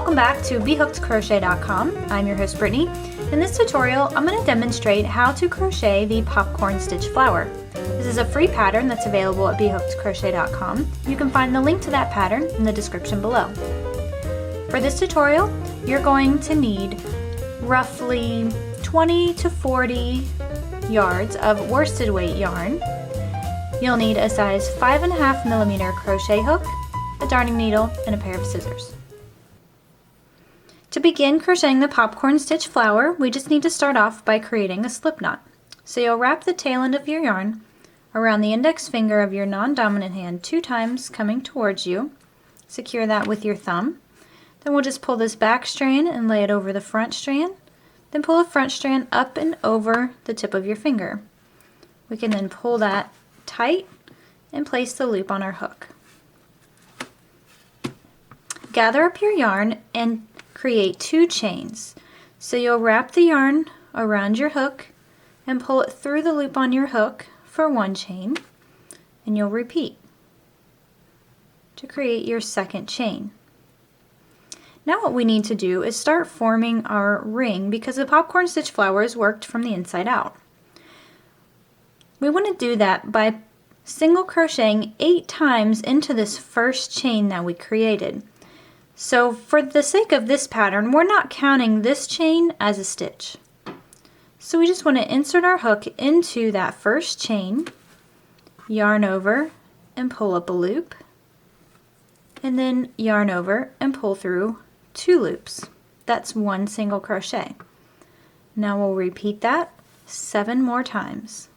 Welcome back to BHookedCrochet.com. I'm your host Brittany. In this tutorial, I'm going to demonstrate how to crochet the popcorn stitch flower. This is a free pattern that's available at BHookedCrochet.com. You can find the link to that pattern in the description below. For this tutorial, you're going to need roughly 20 to 40 yards of worsted weight yarn. You'll need a size 5.5mm crochet hook, a darning needle, and a pair of scissors. To begin crocheting the popcorn stitch flower, we just need to start off by creating a slip knot. So you'll wrap the tail end of your yarn around the index finger of your non-dominant hand 2 times, coming towards you. Secure that with your thumb. Then we'll just pull this back strand and lay it over the front strand. Then pull the front strand up and over the tip of your finger. We can then pull that tight and place the loop on our hook. Gather up your yarn and create 2 chains. So you'll wrap the yarn around your hook and pull it through the loop on your hook for 1 chain, and you'll repeat to create your second chain. Now what we need to do is start forming our ring, because the popcorn stitch flower is worked from the inside out. We want to do that by single crocheting 8 times into this first chain that we created. So for the sake of this pattern, we're not counting this chain as a stitch. So we just want to insert our hook into that first chain, yarn over and pull up a loop, and then yarn over and pull through 2 loops. That's 1 single crochet. Now we'll repeat that 7 more times.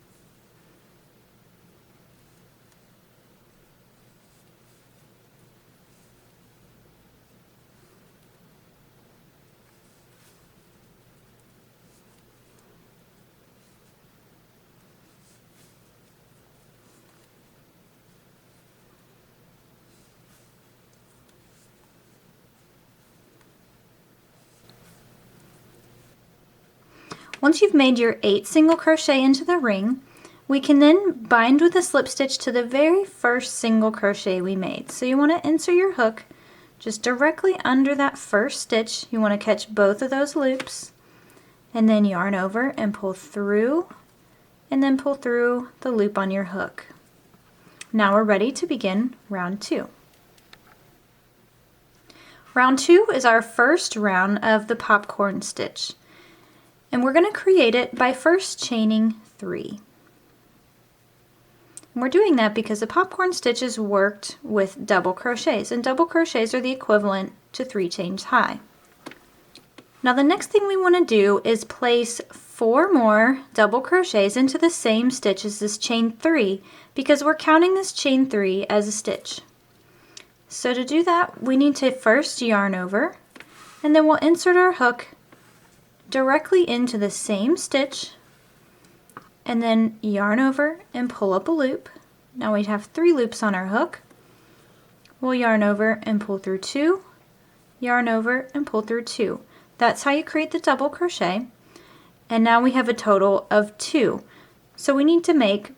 Once you've made your 8 single crochet into the ring, we can then bind with a slip stitch to the very first single crochet we made. So you want to insert your hook just directly under that first stitch. You want to catch both of those loops, and then yarn over and pull through, and then pull through the loop on your hook. Now we're ready to begin round 2. Round 2 is our first round of the popcorn stitch. And we're going to create it by first chaining 3. And we're doing that because the popcorn stitch is worked with double crochets, and double crochets are the equivalent to 3 chains high. Now the next thing we want to do is place 4 more double crochets into the same stitch as this chain 3, because we're counting this chain 3 as a stitch. So to do that, we need to first yarn over, and then we'll insert our hook directly into the same stitch, and then yarn over and pull up a loop. Now we have 3 loops on our hook. We'll yarn over and pull through 2, yarn over and pull through 2. That's how you create the double crochet. And now we have a total of 2. So we need to make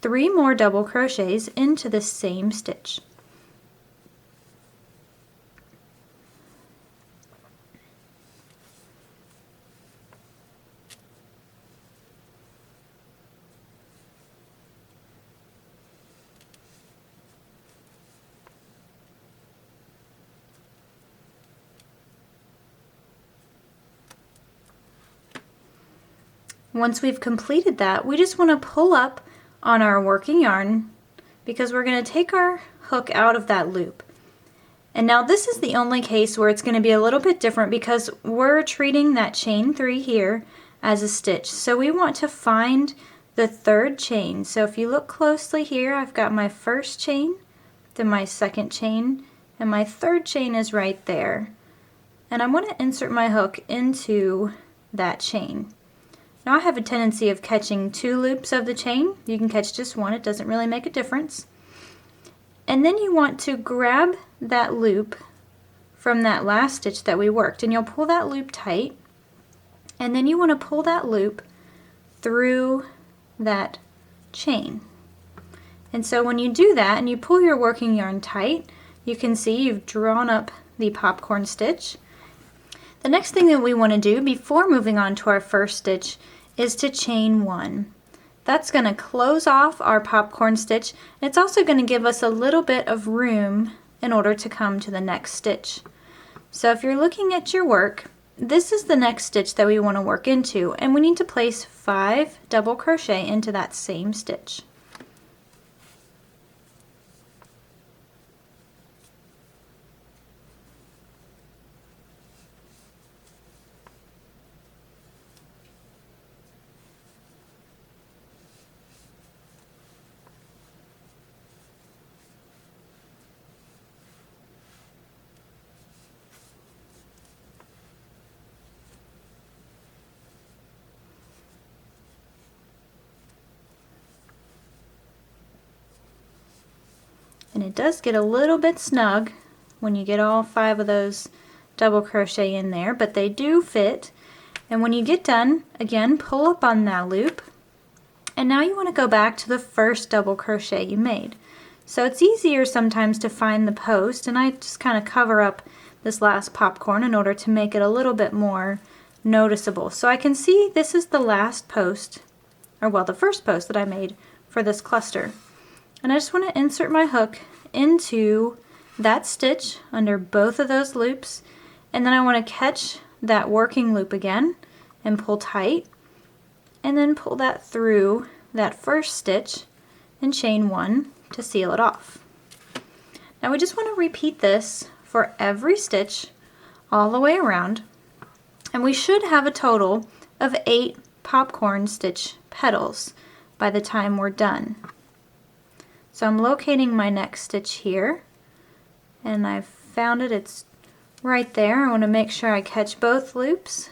3 more double crochets into the same stitch. Once we've completed that, we just want to pull up on our working yarn, because we're going to take our hook out of that loop. And now this is the only case where it's going to be a little bit different, because we're treating that chain 3 here as a stitch. So we want to find the 3rd chain. So if you look closely here, I've got my first chain, then my second chain, and my 3rd chain is right there. And I want to insert my hook into that chain. Now I have a tendency of catching 2 loops of the chain. You can catch just 1, it doesn't really make a difference. And then you want to grab that loop from that last stitch that we worked, and you'll pull that loop tight, and then you want to pull that loop through that chain. And so when you do that and you pull your working yarn tight, you can see you've drawn up the popcorn stitch. The next thing that we want to do before moving on to our first stitch is to chain 1. That's going to close off our popcorn stitch, and it's also going to give us a little bit of room in order to come to the next stitch. So if you're looking at your work, this is the next stitch that we want to work into, and we need to place 5 double crochet into that same stitch. And it does get a little bit snug when you get all 5 of those double crochet in there, but they do fit. And when you get done, again, pull up on that loop. And now you want to go back to the first double crochet you made. So it's easier sometimes to find the post, and I just kind of cover up this last popcorn in order to make it a little bit more noticeable. So I can see this is the last post, or well, the first post that I made for this cluster. And I just want to insert my hook into that stitch under both of those loops, and then I want to catch that working loop again and pull tight, and then pull that through that first stitch and chain 1 to seal it off. Now we just want to repeat this for every stitch all the way around, and we should have a total of 8 popcorn stitch petals by the time we're done. So I'm locating my next stitch here, and I've found it, it's right there. I want to make sure I catch both loops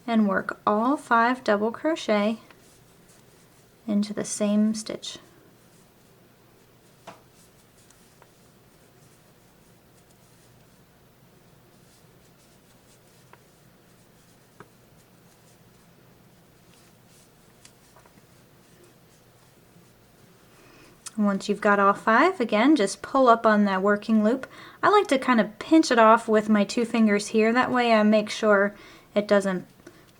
and work all 5 double crochet into the same stitch. Once you've got all 5, again, just pull up on that working loop. I like to kind of pinch it off with my 2 fingers here. That way I make sure it doesn't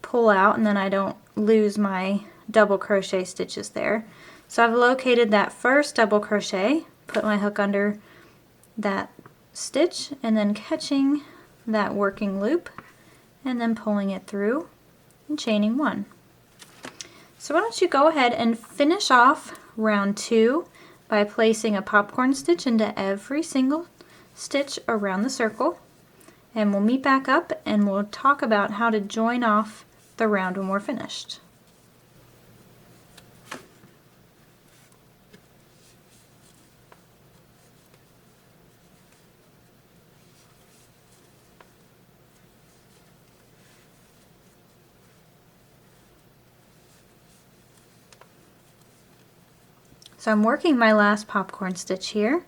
pull out and then I don't lose my double crochet stitches there. So I've located that first double crochet, put my hook under that stitch, and then catching that working loop and then pulling it through and chaining 1. So why don't you go ahead and finish off round 2 by placing a popcorn stitch into every single stitch around the circle, and we'll meet back up and we'll talk about how to join off the round when we're finished. So I'm working my last popcorn stitch here.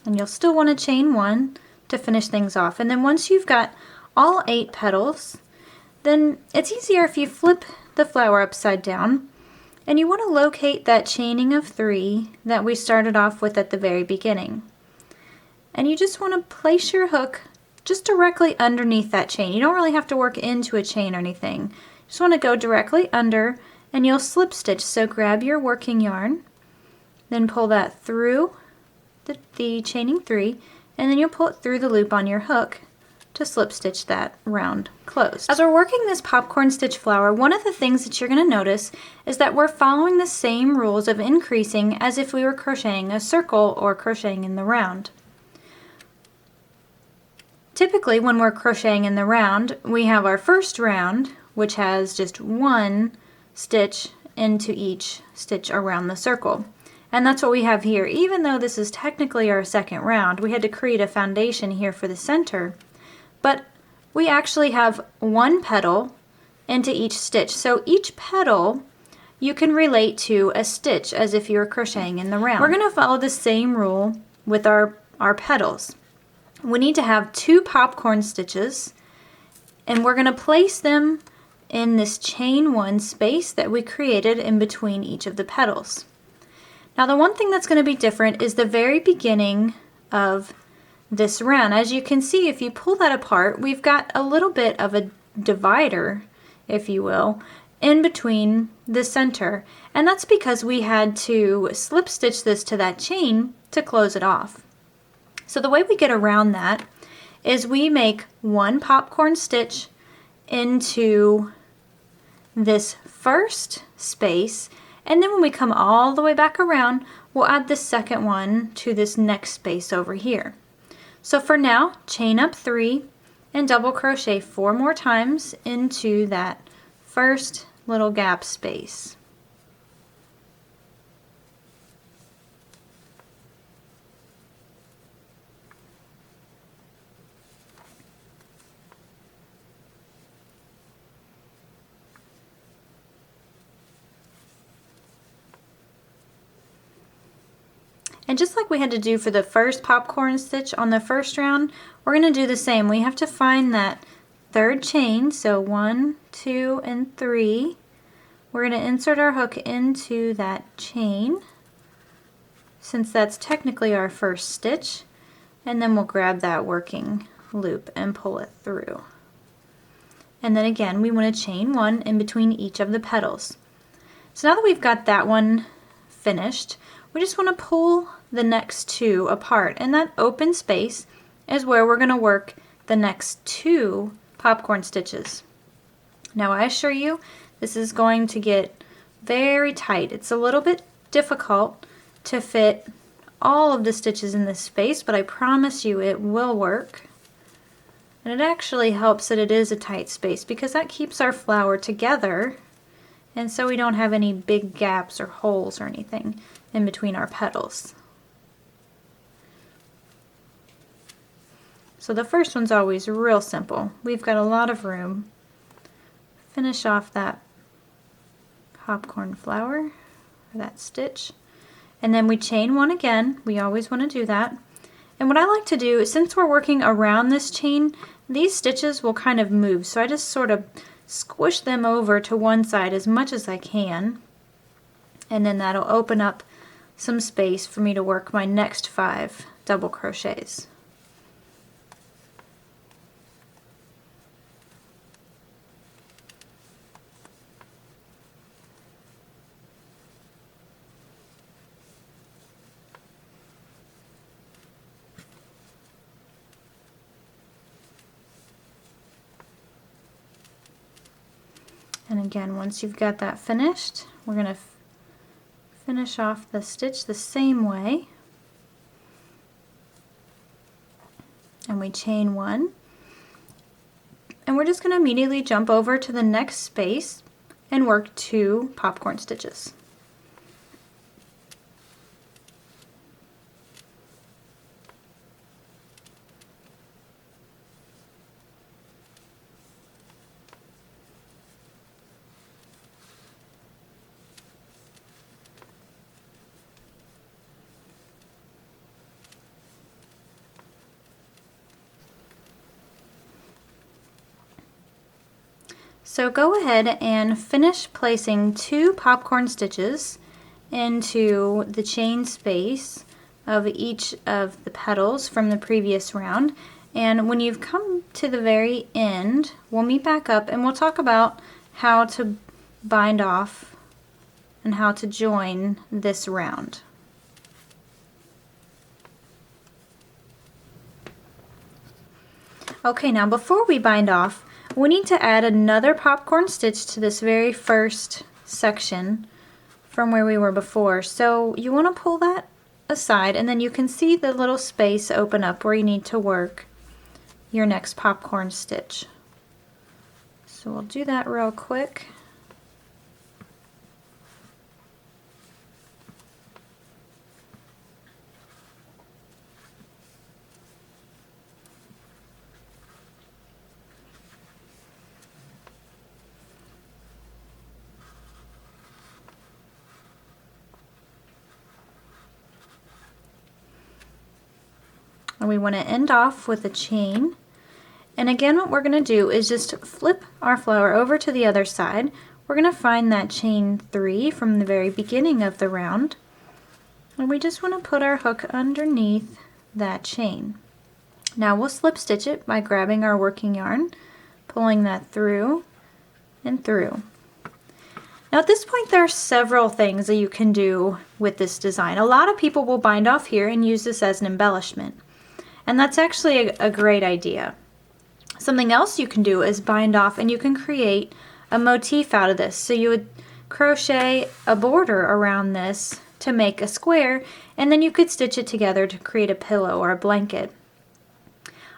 And you'll still want to chain 1 to finish things off. And then once you've got all 8 petals, then it's easier if you flip the flower upside down, and you want to locate that chaining of 3 that we started off with at the very beginning. And you just want to place your hook just directly underneath that chain. You don't really have to work into a chain or anything. You just want to go directly under, and you'll slip stitch. So grab your working yarn, then pull that through the chaining 3, and then you'll pull it through the loop on your hook to slip stitch that round closed. As we're working this popcorn stitch flower, one of the things that you're going to notice is that we're following the same rules of increasing as if we were crocheting a circle or crocheting in the round. Typically, when we're crocheting in the round, we have our first round, which has just 1 stitch into each stitch around the circle. And that's what we have here. Even though this is technically our second round, we had to create a foundation here for the center, but we actually have 1 petal into each stitch. So each petal you can relate to a stitch as if you were crocheting in the round. We're going to follow the same rule with our petals. We need to have 2 popcorn stitches, and we're going to place them in this chain 1 space that we created in between each of the petals. Now the one thing that's going to be different is the very beginning of this round. As you can see, if you pull that apart, we've got a little bit of a divider, if you will, in between the center. And that's because we had to slip stitch this to that chain to close it off. So the way we get around that is we make one popcorn stitch into this first space, and then when we come all the way back around, we'll add the second one to this next space over here. So for now, chain up 3 and double crochet 4 more times into that first little gap space. And just like we had to do for the first popcorn stitch on the first round, we're going to do the same. We have to find that third chain, so 1, 2, and 3. We're going to insert our hook into that chain, since that's technically our first stitch, and then we'll grab that working loop and pull it through. And then again, we want to chain 1 in between each of the petals. So now that we've got that one finished, we just want to pull the next 2 apart, and that open space is where we're going to work the next 2 popcorn stitches. Now I assure you, this is going to get very tight. It's a little bit difficult to fit all of the stitches in this space, but I promise you it will work. And it actually helps that it is a tight space, because that keeps our flower together, and so we don't have any big gaps or holes or anything in between our petals. So the first one's always real simple. We've got a lot of room. Finish off that popcorn flower, or that stitch, and then we chain 1 again. We always want to do that. And what I like to do is, since we're working around this chain, these stitches will kind of move, so I just sort of squish them over to one side as much as I can, and then that'll open up some space for me to work my next 5 double crochets. And again, once you've got that finished, we're going to finish off the stitch the same way. And we chain 1. And we're just going to immediately jump over to the next space and work 2 popcorn stitches. So go ahead and finish placing 2 popcorn stitches into the chain space of each of the petals from the previous round. And when you've come to the very end, we'll meet back up and we'll talk about how to bind off and how to join this round. Okay, now before we bind off, we need to add another popcorn stitch to this very first section from where we were before. So you want to pull that aside, and then you can see the little space open up where you need to work your next popcorn stitch. So we'll do that real quick. And we want to end off with a chain. And again, what we're going to do is just flip our flower over to the other side. We're going to find that chain 3 from the very beginning of the round. And we just want to put our hook underneath that chain. Now we'll slip stitch it by grabbing our working yarn, pulling that through and through. Now at this point there are several things that you can do with this design. A lot of people will bind off here and use this as an embellishment. And that's actually a great idea. Something else you can do is bind off and you can create a motif out of this. So you would crochet a border around this to make a square, and then you could stitch it together to create a pillow or a blanket.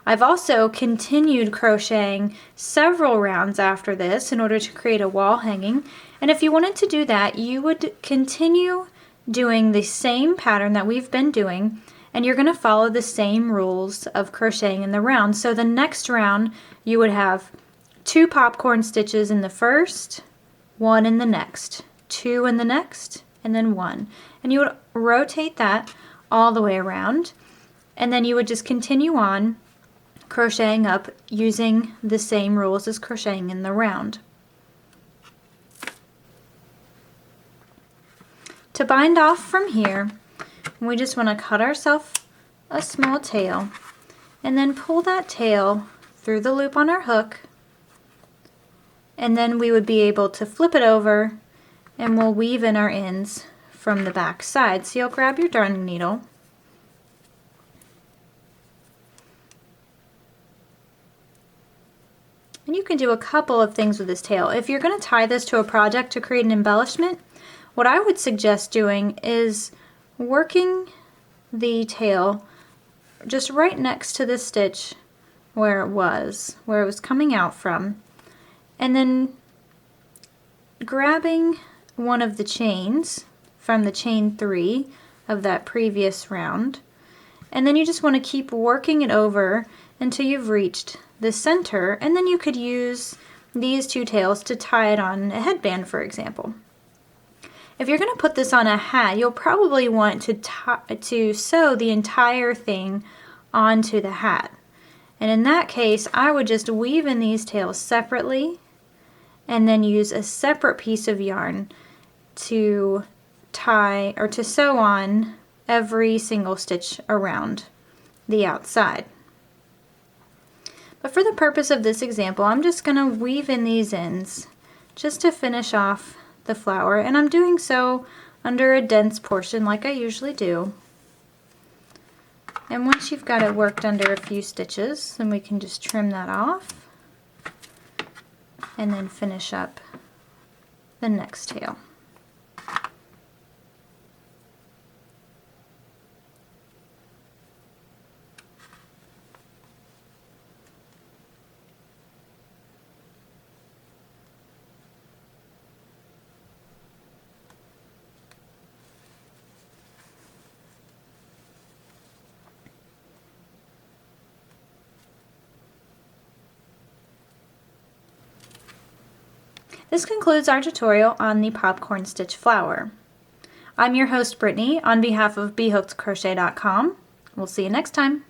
I've also continued crocheting several rounds after this in order to create a wall hanging, and if you wanted to do that, you would continue doing the same pattern that we've been doing, and you're going to follow the same rules of crocheting in the round. So the next round you would have 2 popcorn stitches in the first, 1 in the next, 2 in the next, and then 1. And you would rotate that all the way around, and then you would just continue on crocheting up using the same rules as crocheting in the round. To bind off from here, we just want to cut ourselves a small tail and then pull that tail through the loop on our hook, and then we would be able to flip it over and we'll weave in our ends from the back side. So you'll grab your darning needle and you can do a couple of things with this tail. If you're going to tie this to a project to create an embellishment, what I would suggest doing is working the tail just right next to the stitch where it was coming out from, and then grabbing one of the chains from the chain 3 of that previous round, and then you just want to keep working it over until you've reached the center, and then you could use these 2 tails to tie it on a headband, for example. If you're going to put this on a hat, you'll probably want to sew the entire thing onto the hat. And in that case, I would just weave in these tails separately and then use a separate piece of yarn to tie or to sew on every single stitch around the outside. But for the purpose of this example, I'm just going to weave in these ends just to finish off the flower, and I'm doing so under a dense portion like I usually do. And once you've got it worked under a few stitches, then we can just trim that off and then finish up the next tail. This concludes our tutorial on the popcorn stitch flower. I'm your host Brittany on behalf of BHookedCrochet.com. We'll see you next time.